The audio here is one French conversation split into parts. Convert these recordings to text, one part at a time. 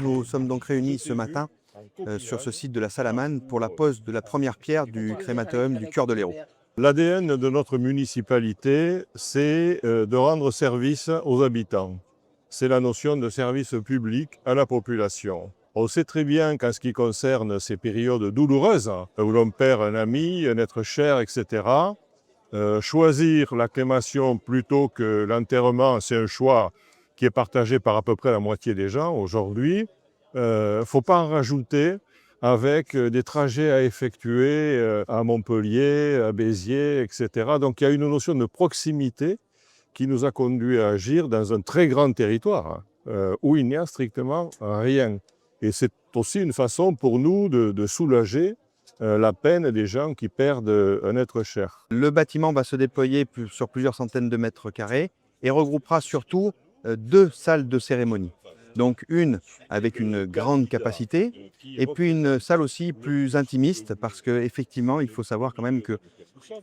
Nous sommes donc réunis ce matin sur ce site de la Salamane pour la pose de la première pierre du crématorium du Cœur de l'Hérault. L'ADN de notre municipalité, c'est de rendre service aux habitants. C'est la notion de service public à la population. On sait très bien qu'en ce qui concerne ces périodes douloureuses, où l'on perd un ami, un être cher, etc., choisir la crémation plutôt que l'enterrement, c'est un choix qui est partagé par à peu près la moitié des gens aujourd'hui. Il ne faut pas en rajouter avec des trajets à effectuer à Montpellier, à Béziers, etc. Donc il y a une notion de proximité qui nous a conduit à agir dans un très grand territoire où il n'y a strictement rien. Et c'est aussi une façon pour nous de soulager la peine des gens qui perdent un être cher. Le bâtiment va se déployer sur plusieurs centaines de mètres carrés et regroupera surtout deux salles de cérémonie. Donc une avec une grande capacité et puis une salle aussi plus intimiste parce qu'effectivement il faut savoir quand même que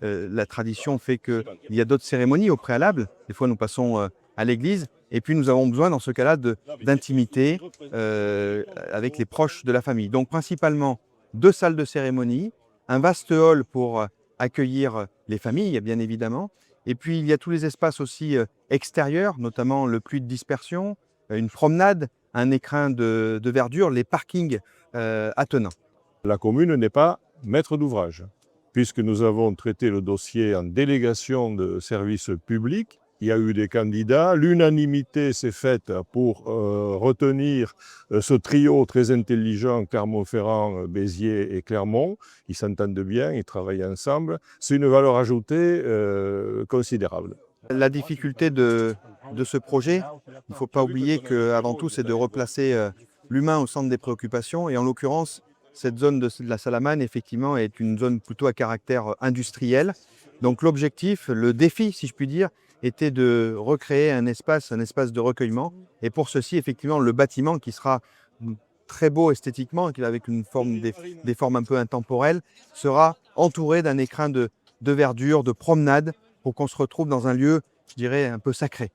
la tradition fait qu'il y a d'autres cérémonies au préalable. Des fois nous passons à l'église et puis nous avons besoin dans ce cas-là d'intimité avec les proches de la famille. Donc principalement deux salles de cérémonie, un vaste hall pour accueillir les familles bien évidemment et puis il y a tous les espaces aussi extérieurs, notamment le puits de dispersion, une promenade, un écrin de verdure, les parkings attenants. La commune n'est pas maître d'ouvrage, puisque nous avons traité le dossier en délégation de service public. Il y a eu des candidats, l'unanimité s'est faite pour retenir ce trio très intelligent, Clermont-Ferrand, Béziers et Clermont. Ils s'entendent bien, ils travaillent ensemble. C'est une valeur ajoutée considérable. La difficulté de ce projet, il ne faut pas oublier qu'avant tout, c'est de replacer l'humain au centre des préoccupations. Et en l'occurrence, cette zone de la Salamane, effectivement, est une zone plutôt à caractère industriel. Donc l'objectif, le défi, si je puis dire, était de recréer un espace de recueillement. Et pour ceci, effectivement, le bâtiment qui sera très beau esthétiquement, avec une forme, des formes un peu intemporelles, sera entouré d'un écrin de verdure, de promenade, pour qu'on se retrouve dans un lieu, je dirais, un peu sacré.